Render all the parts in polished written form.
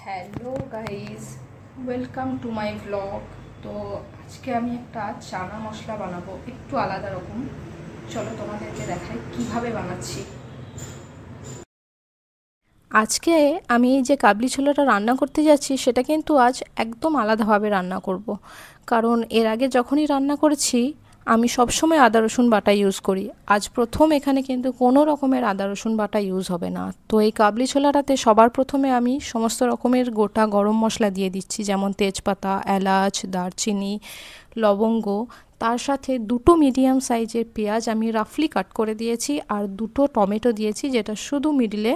Hello guys, welcome to my blog. তো আজকে আমি একটা চানা মশলা বানাবো, একটু আলাদা রকম। চলো তোমাদেরকে দেখাই কিভাবে বানাচ্ছি। আজকে আমি যে কাবলি ছোলাটা রান্না করতে যাচ্ছি সেটা কিন্তু আজ একদম আলাদাভাবে রান্না করব। কারণ এর আগে যখনই রান্না করেছি আমি সবসময় আদা রসুন বাটা ইউজ করি। আজ প্রথম এখানে কিন্তু কোনো রকমের আদা রসুন বাটা ইউজ হবে না। তো এই কাবলি ছোলাটাতে সবার প্রথমে আমি সমস্ত রকমের গোটা গরম মশলা দিয়ে দিচ্ছি, যেমন তেজপাতা, এলাচ, দারচিনি, লবঙ্গ। তার সাথে দুটো মিডিয়াম সাইজের পেঁয়াজ আমি রাফলি কাট করে দিয়েছি, আর দুটো টমেটো দিয়েছি, যেটা শুধু মিডিলে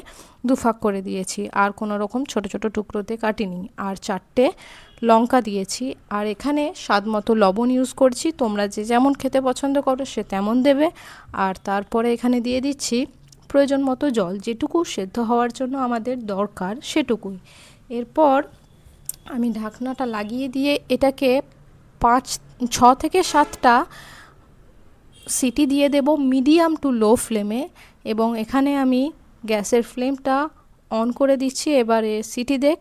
দুফাক করে দিয়েছি, আর কোনো রকম ছোট ছোট টুকরোতে কাটিনি। আর 4টে লঙ্কা দিয়েছি, আর এখানে স্বাদ মতো লবণ ইউজ করছি। তোমরা যে যেমন খেতে পছন্দ করো সে তেমন দেবে। আর তারপরে এখানে দিয়ে দিচ্ছি প্রয়োজন মতো জল, যেটুকু সেদ্ধ হওয়ার জন্য আমাদের দরকার সেটুকুই। এরপর আমি ঢাকনাটা লাগিয়ে দিয়ে এটাকে 6 থেকে 7টা সিটি দিয়ে দেব মিডিয়াম টু লো ফ্লেমে। এবং এখানে আমি গ্যাসের ফ্লেমটা অন করে দিচ্ছি, এবারে সিটি দেখ।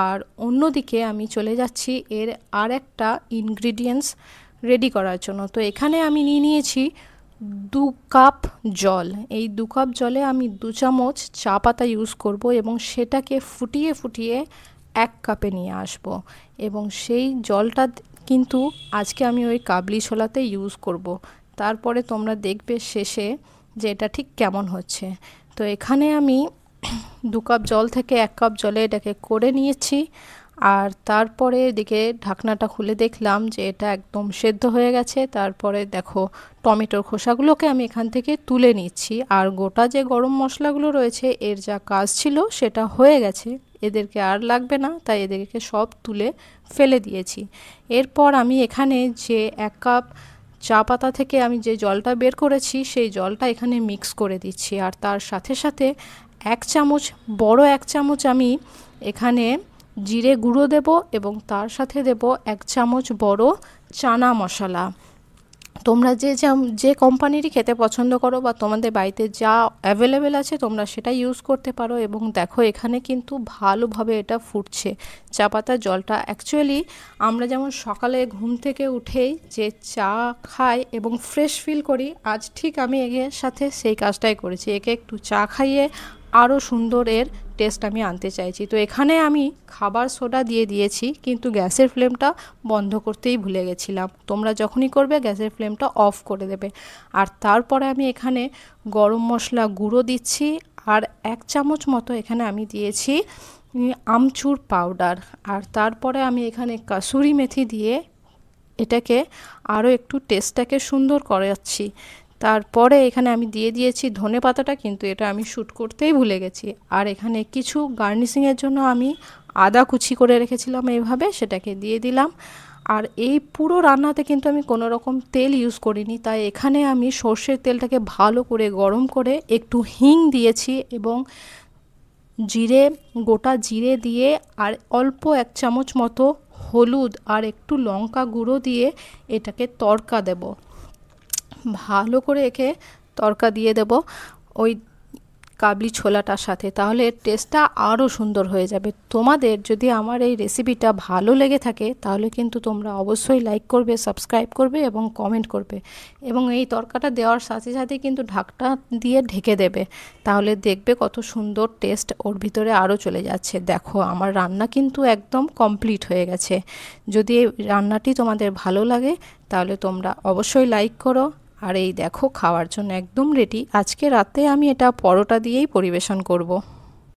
আর অন্যদিকে আমি চলে যাচ্ছি এর আর একটা ইনগ্রিডিয়েন্টস রেডি করার জন্য। তো এখানে আমি নিয়ে নিয়েছি 2 কাপ জল। এই 2 কাপ জলে আমি 2 চামচ চা পাতা ইউজ করব, এবং সেটাকে ফুটিয়ে ফুটিয়ে 1 কাপে নিয়ে আসব। এবং সেই জলটা কিন্তু আজকে আমি ওই কাবলি ছোলাতে ইউজ করব। তারপরে তোমরা দেখবে শেষে যে এটা ঠিক কেমন হচ্ছে। তো এখানে আমি 2 কাপ জল থেকে 1 কাপ জলে এটাকে করে নিয়েছি। আর তারপরে এদিকে ঢাকনাটা খুলে দেখলাম যে এটা একদম সেদ্ধ হয়ে গেছে। তারপরে দেখো টমেটোর খোসাগুলোকে আমি এখান থেকে তুলে নিচ্ছি। আর গোটা যে গরম মশলাগুলো রয়েছে এর যা কাজ ছিল সেটা হয়ে গেছে, এদেরকে আর লাগবে না, তাই এদেরকে সব তুলে ফেলে দিয়েছি। এরপর আমি এখানে যে 1 কাপ চা পাতা থেকে আমি যে জলটা বের করেছি সেই জলটা এখানে মিক্স করে দিচ্ছি। আর তার সাথে সাথে 1 চামচ, বড় 1 চামচ আমি এখানে জিরে গুঁড়ো দেব, এবং তার সাথে দেব 1 চামচ বড় চানা মশলা। তোমরা যে কোম্পানিরই খেতে পছন্দ করো বা তোমাদের বাড়িতে যা অ্যাভেলেবেল আছে তোমরা সেটা ইউজ করতে পারো। এবং দেখো এখানে কিন্তু ভালোভাবে এটা ফুটছে চা পাতার জলটা। অ্যাকচুয়ালি আমরা যেমন সকালে ঘুম থেকে উঠেই যে চা খাই এবং ফ্রেশ ফিল করি, আজ ঠিক আমি এর সাথে সেই কাজটাই করেছি। একে একটু চা খাইয়ে আরও সুন্দর এর টেস্ট আমি আনতে চাইছি। তো এখানে আমি খাবার সোডা দিয়ে দিয়েছি, কিন্তু গ্যাসের ফ্লেমটা বন্ধ করতেই ভুলে গেছিলাম। তোমরা যখনই করবে গ্যাসের ফ্লেমটা অফ করে দেবে। আর তারপরে আমি এখানে গরম মশলা গুঁড়ো দিচ্ছি, আর 1 চামচ মতো এখানে আমি দিয়েছি আমচুর পাউডার। আর তারপরে আমি এখানে কাসুরি মেথি দিয়ে এটাকে আরও একটু টেস্টটাকে সুন্দর করাচ্ছি। তারপরে এখানে আমি দিয়ে দিয়েছি ধনে পাতাটা, কিন্তু এটা আমি শ্যুট করতেই ভুলে গেছি। আর এখানে কিছু গার্নিশিংয়ের জন্য আমি আদা কুচি করে রেখেছিলাম এইভাবে, সেটাকে দিয়ে দিলাম। আর এই পুরো রান্নাতে কিন্তু আমি কোনো রকম তেল ইউজ করিনি, তাই এখানে আমি সর্ষের তেলটাকে ভালো করে গরম করে একটু হিং দিয়েছি, এবং গোটা জিরে দিয়ে, আর অল্প 1 চামচ মতো হলুদ আর একটু লঙ্কা গুঁড়ো দিয়ে এটাকে তড়কা দেব। ভালো করে একে তড়কা দিয়ে দেব ওই কাবলি ছোলাটার সাথে, তাহলে টেস্টটা আরও সুন্দর হয়ে যাবে। তোমাদের যদি আমার এই রেসিপিটা ভালো লেগে থাকে তাহলে কিন্তু তোমরা অবশ্যই লাইক করবে, সাবস্ক্রাইব করবে এবং কমেন্ট করবে। এবং এই তড়কাটা দেওয়ার সাথে সাথে কিন্তু ঢাকনা দিয়ে ঢেকে দেবে, তাহলে দেখবে কত সুন্দর টেস্ট ওর ভিতরে আরও চলে যাচ্ছে। দেখো আমার রান্না কিন্তু একদম কমপ্লিট হয়ে গেছে। যদি এই রান্নাটি তোমাদের ভালো লাগে তাহলে তোমরা অবশ্যই লাইক করো। আর এই দেখো খাওয়ার জন্য একদম রেডি। আজকে রাতে আমি এটা পরোটা দিয়েই পরিবেশন করব।